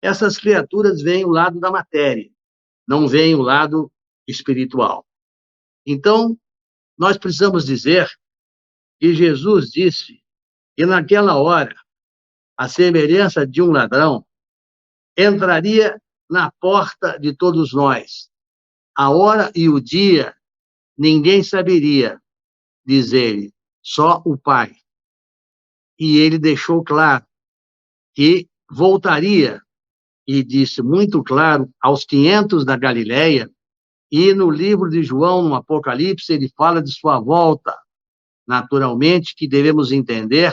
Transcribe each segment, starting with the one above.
Essas criaturas veem o lado da matéria, não veem o lado espiritual. Então, nós precisamos dizer que Jesus disse que naquela hora, a semelhança de um ladrão, entraria na porta de todos nós. A hora e o dia ninguém saberia, diz ele, só o Pai. E ele deixou claro que voltaria, e disse muito claro, aos 500 da Galileia, e no livro de João, no Apocalipse, ele fala de sua volta. Naturalmente que devemos entender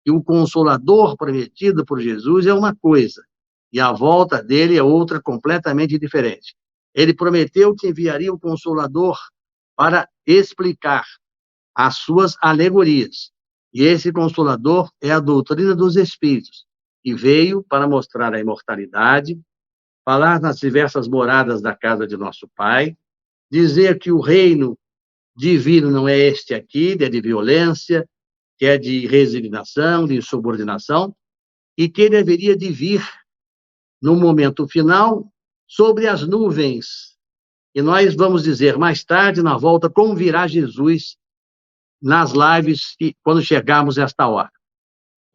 que o Consolador prometido por Jesus é uma coisa, e a volta dele é outra completamente diferente. Ele prometeu que enviaria o Consolador para explicar as suas alegorias. E esse Consolador é a doutrina dos Espíritos, que veio para mostrar a imortalidade, falar nas diversas moradas da casa de nosso Pai, dizer que o reino divino não é este aqui, é de violência, que é de resignação, de insubordinação, e que ele haveria de vir, no momento final, sobre as nuvens. E nós vamos dizer mais tarde, na volta, como virá Jesus nas lives, quando chegarmos a esta hora.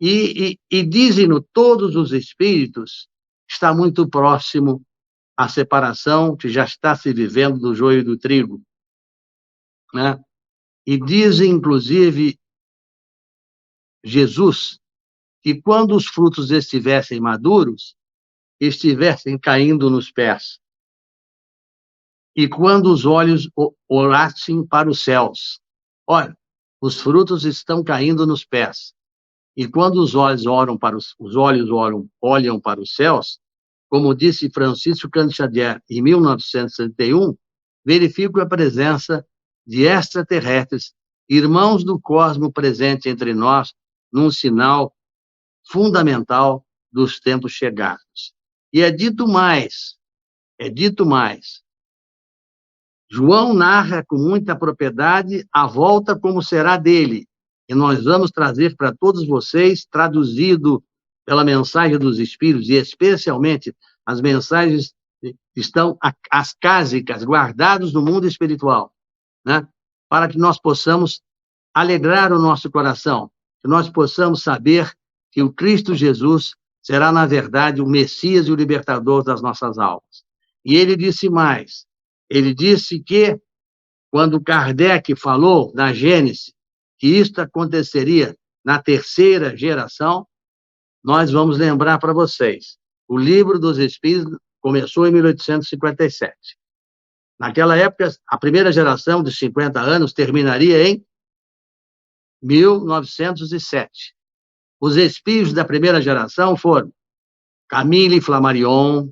E dizem-no todos os espíritos, está muito próximo a separação que já está se vivendo do joio e do trigo, né? E dizem, inclusive, Jesus, que quando os frutos estivessem maduros, estivessem caindo nos pés. E quando os olhos olhassem para os céus. Olha, os frutos estão caindo nos pés. E quando os olhos olham para os céus, como disse Francisco Cândido Xavier em 1961, verifico a presença de extraterrestres, irmãos do cosmo presente entre nós, num sinal fundamental dos tempos chegados. E é dito mais. João narra com muita propriedade a volta como será dele, e nós vamos trazer para todos vocês, traduzido pela mensagem dos Espíritos, e especialmente as mensagens que estão, as cásicas, guardadas no mundo espiritual, né? Para que nós possamos alegrar o nosso coração, que nós possamos saber que o Cristo Jesus será, na verdade, o Messias e o libertador das nossas almas. E ele disse mais, ele disse que, quando Kardec falou na Gênesis, que isto aconteceria na terceira geração, nós vamos lembrar para vocês. O Livro dos Espíritos começou em 1857. Naquela época, a primeira geração de 50 anos terminaria em 1907. Os espíritos da primeira geração foram Camille Flammarion,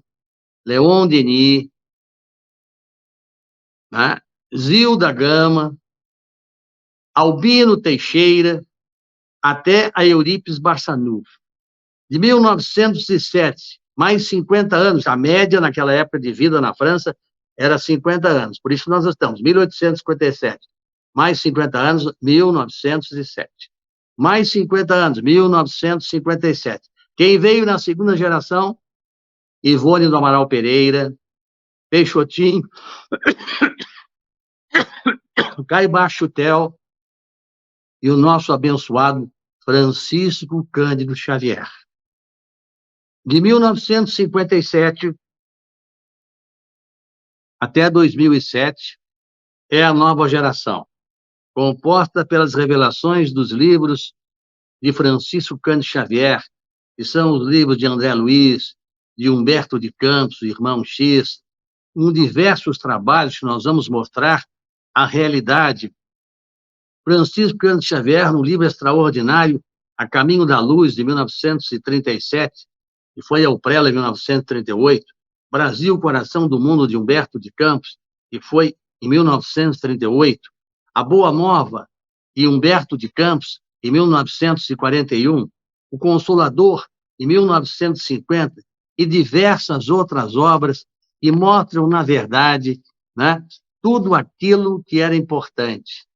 Leon Denis, né? Zilda Gama, Albino Teixeira, até a Eurípides Barçanufo. De 1907, mais 50 anos, a média naquela época de vida na França era 50 anos, por isso nós estamos, 1857, mais 50 anos, 1907. Mais 50 anos, 1957. Quem veio na segunda geração? Ivone do Amaral Pereira, Peixotinho, Caibá Chutel e o nosso abençoado Francisco Cândido Xavier. De 1957 até 2007 é a nova geração, composta pelas revelações dos livros de Francisco Cândido Xavier, que são os livros de André Luiz, de Humberto de Campos, Irmão X, diversos trabalhos que nós vamos mostrar a realidade. Francisco Cândido Xavier, no livro extraordinário A Caminho da Luz, de 1937, que foi ao Prela em 1938, Brasil, Coração do Mundo, de Humberto de Campos, que foi em 1938, A Boa Nova, de Humberto de Campos, em 1941, O Consolador, em 1950, e diversas outras obras que mostram, na verdade, né, tudo aquilo que era importante.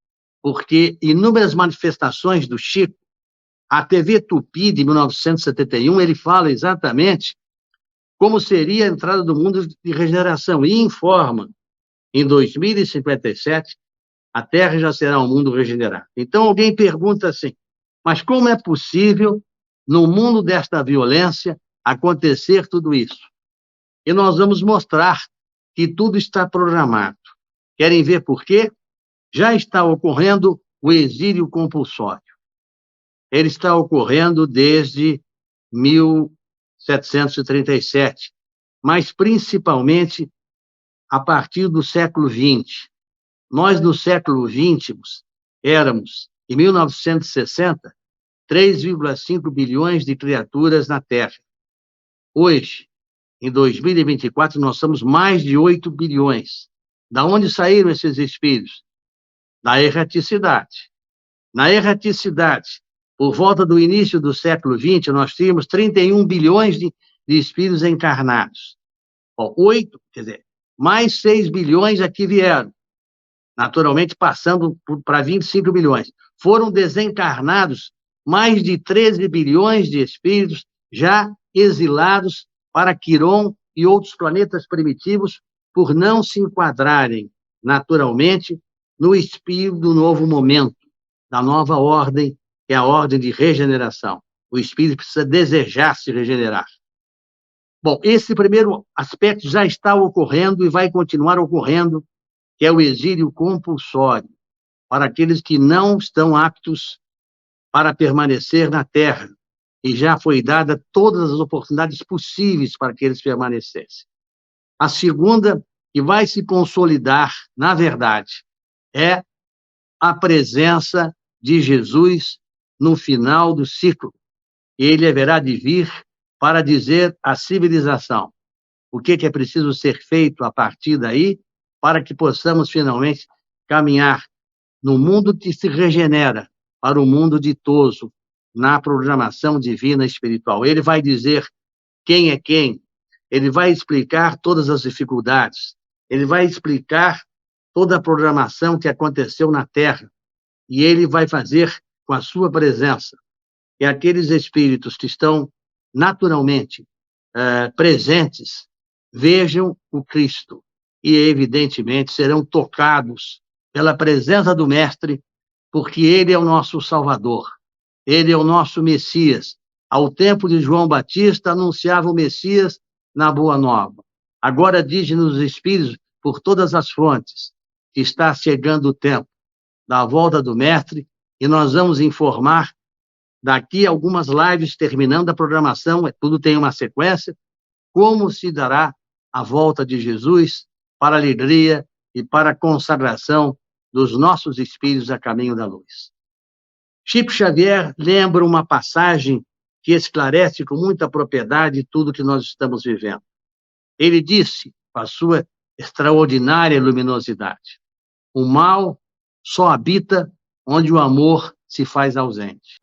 Porque inúmeras manifestações do Chico, a TV Tupi, de 1971, ele fala exatamente como seria a entrada do mundo de regeneração, e informa, em 2057, a Terra já será um mundo regenerado. Então, alguém pergunta assim, mas como é possível, no mundo desta violência, acontecer tudo isso? E nós vamos mostrar que tudo está programado. Querem ver por quê? Já está ocorrendo o exílio compulsório. Ele está ocorrendo desde 1737, mas principalmente a partir do século XX. Nós, no século XX, éramos, em 1960, 3,5 bilhões de criaturas na Terra. Hoje, em 2024, nós somos mais de 8 bilhões. Da onde saíram esses espíritos? Da erraticidade. Na erraticidade, por volta do início do século XX, nós tínhamos 31 bilhões de espíritos encarnados. Bom, 8, quer dizer, mais 6 bilhões aqui vieram, naturalmente passando para 25 bilhões. Foram desencarnados mais de 13 bilhões de espíritos já exilados para Quiron e outros planetas primitivos por não se enquadrarem naturalmente no espírito do novo momento, da nova ordem, que é a ordem de regeneração. O espírito precisa desejar se regenerar. Bom, esse primeiro aspecto já está ocorrendo e vai continuar ocorrendo, que é o exílio compulsório, para aqueles que não estão aptos para permanecer na Terra, e já foi dada todas as oportunidades possíveis para que eles permanecessem. A segunda, que vai se consolidar, na verdade, é a presença de Jesus no final do ciclo. Ele haverá de vir para dizer à civilização o que é preciso ser feito a partir daí para que possamos finalmente caminhar no mundo que se regenera para o mundo ditoso, na programação divina espiritual. Ele vai dizer quem é quem, ele vai explicar todas as dificuldades, ele vai explicar toda a programação que aconteceu na Terra, e ele vai fazer com a sua presença que aqueles espíritos que estão naturalmente presentes vejam o Cristo e, evidentemente, serão tocados pela presença do Mestre, porque ele é o nosso Salvador, ele é o nosso Messias. Ao tempo de João Batista, anunciava o Messias na Boa Nova. Agora diz-nos os Espíritos, por todas as fontes, que está chegando o tempo da volta do Mestre, e nós vamos informar daqui a algumas lives, terminando a programação, tudo tem uma sequência, como se dará a volta de Jesus para a alegria e para a consagração dos nossos espíritos a caminho da luz. Chico Xavier lembra uma passagem que esclarece com muita propriedade tudo que nós estamos vivendo. Ele disse, com a sua extraordinária luminosidade, o mal só habita onde o amor se faz ausente.